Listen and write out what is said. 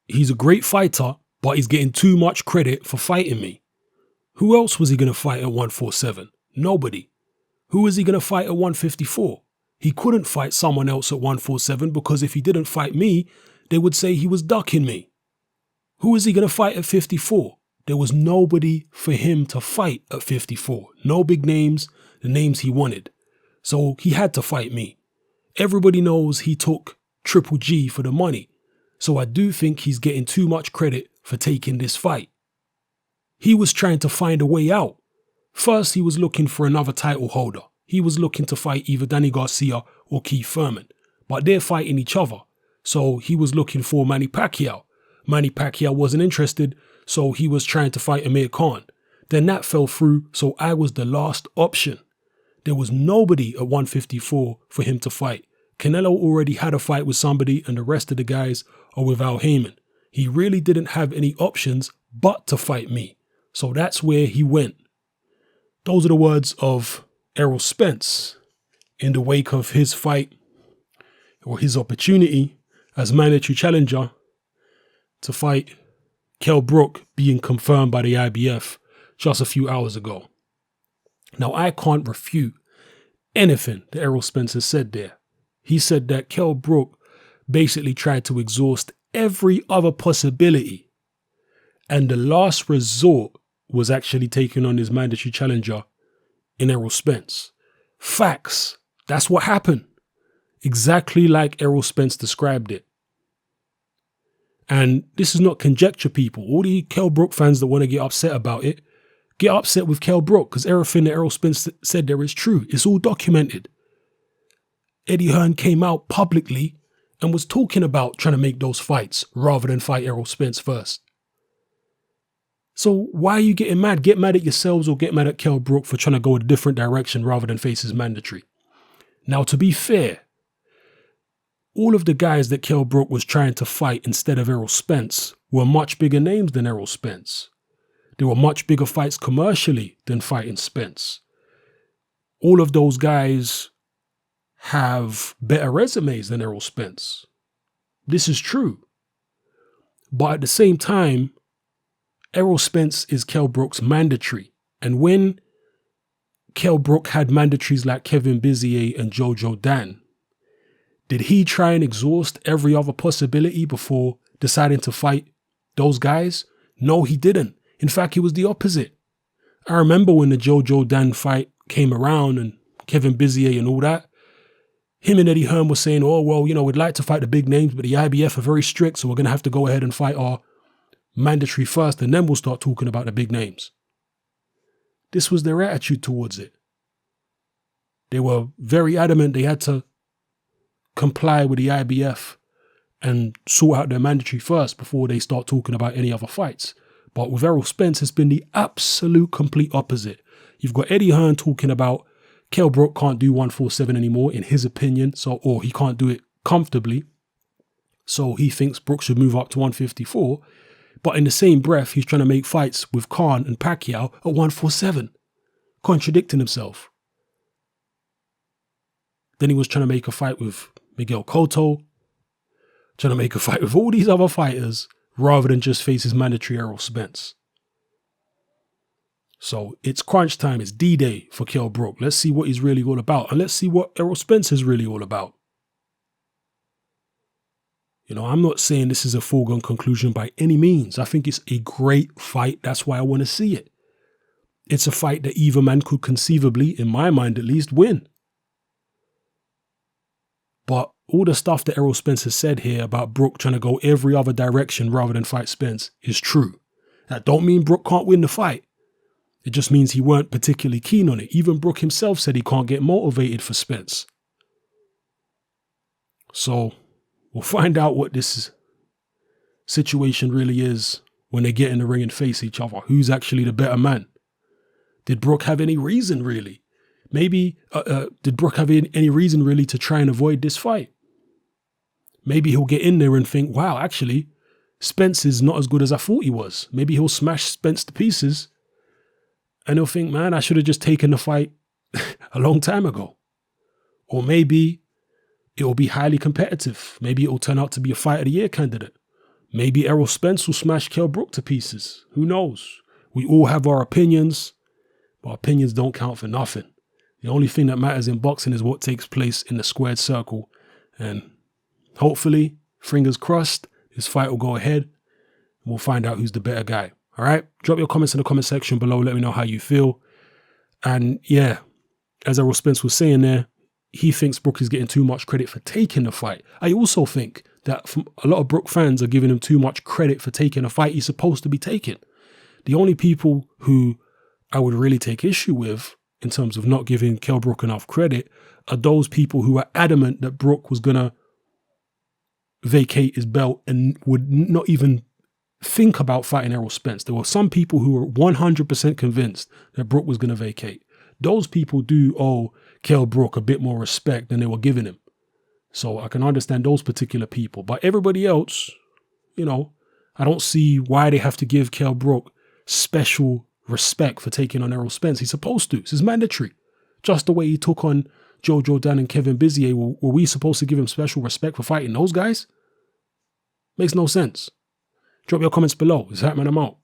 he's a great fighter, but he's getting too much credit for fighting me. Who else was he going to fight at 147? Nobody. Who is he going to fight at 154? He couldn't fight someone else at 147 because if he didn't fight me, they would say he was ducking me. Who is he going to fight at 54? There was nobody for him to fight at 54. No big names, the names he wanted. So he had to fight me. Everybody knows he took Triple G for the money. So I do think he's getting too much credit for taking this fight. He was trying to find a way out. First, he was looking for another title holder. He was looking to fight either Danny Garcia or Keith Thurman. But they're fighting each other. So he was looking for Manny Pacquiao. Manny Pacquiao wasn't interested, so he was trying to fight Amir Khan. Then that fell through, so I was the last option. There was nobody at 154 for him to fight. Canelo already had a fight with somebody and the rest of the guys are with Al Heyman. He really didn't have any options but to fight me. So that's where he went. Those are the words of Errol Spence in the wake of his fight or his opportunity as mandatory challenger to fight Kell Brook being confirmed by the IBF just a few hours ago. Now, I can't refute anything that Errol Spence has said there. He said that Kell Brook basically tried to exhaust every other possibility, and the last resort was actually taking on his mandatory challenger in Errol Spence. Facts. That's what happened. Exactly like Errol Spence described it. And this is not conjecture, people. All the Kell Brook fans that want to get upset about it, get upset with Kell Brook because everything that Errol Spence said there is true. It's all documented. Eddie Hearn came out publicly and was talking about trying to make those fights rather than fight Errol Spence first. So why are you getting mad? Get mad at yourselves or get mad at Kell Brook for trying to go a different direction rather than face his mandatory. Now, to be fair, all of the guys that Kell Brook was trying to fight instead of Errol Spence were much bigger names than Errol Spence. There were much bigger fights commercially than fighting Spence. All of those guys have better resumes than Errol Spence. This is true. But at the same time, Errol Spence is Kell Brook's mandatory. And when Kell Brook had mandatories like Kevin Bizier and Jojo Dan, did he try and exhaust every other possibility before deciding to fight those guys? No, he didn't. In fact, it was the opposite. I remember when the Jojo Dan fight came around and Kevin Bizier and all that, him and Eddie Hearn were saying, oh, well, we'd like to fight the big names, but the IBF are very strict, so we're going to have to go ahead and fight our mandatory first, and then we'll start talking about the big names. This was their attitude towards it. They were very adamant they had to comply with the IBF and sort out their mandatory first before they start talking about any other fights. But with Errol Spence, it's been the absolute complete opposite. You've got Eddie Hearn talking about Kell Brook can't do 147 anymore, in his opinion, or he can't do it comfortably. So he thinks Brook should move up to 154. But in the same breath, he's trying to make fights with Khan and Pacquiao at 147, contradicting himself. Then he was trying to make a fight with Miguel Cotto, trying to make a fight with all these other fighters rather than just face his mandatory Errol Spence. So it's crunch time. It's D-Day for Kell Brook. Let's see what he's really all about. And let's see what Errol Spence is really all about. I'm not saying this is a foregone conclusion by any means. I think it's a great fight. That's why I want to see it. It's a fight that either man could conceivably, in my mind at least, win. But all the stuff that Errol Spence has said here about Brook trying to go every other direction rather than fight Spence is true. That don't mean Brook can't win the fight. It just means he weren't particularly keen on it. Even Brook himself said he can't get motivated for Spence. So we'll find out what this situation really is when they get in the ring and face each other. Who's actually the better man? Did Brook have any reason really? Maybe, did Brook have any reason really to try and avoid this fight? Maybe he'll get in there and think, wow, actually, Spence is not as good as I thought he was. Maybe he'll smash Spence to pieces and he'll think, man, I should have just taken the fight a long time ago. Or maybe it will be highly competitive. Maybe it will turn out to be a Fight of the Year candidate. Maybe Errol Spence will smash Kell Brook to pieces. Who knows? We all have our opinions, but opinions don't count for nothing. The only thing that matters in boxing is what takes place in the squared circle. And hopefully, fingers crossed, this fight will go ahead and we'll find out who's the better guy. All right? Drop your comments in the comment section below. Let me know how you feel. And yeah, as Errol Spence was saying there, he thinks Brook is getting too much credit for taking the fight. I also think that a lot of Brook fans are giving him too much credit for taking a fight he's supposed to be taking. The only people who I would really take issue with in terms of not giving Kell Brook enough credit are those people who are adamant that Brook was going to vacate his belt and would not even think about fighting Errol Spence. There were some people who were 100% convinced that Brook was going to vacate. Those people do owe Kell Brook a bit more respect than they were giving him. So I can understand those particular people. But everybody else, you know, I don't see why they have to give Kell Brook special respect for taking on Errol Spence. He's supposed to. This is mandatory. Just the way he took on Joe Jordan and Kevin Bizier, were we supposed to give him special respect for fighting those guys? Makes no sense. Drop your comments below. It's Hatman, I'm out.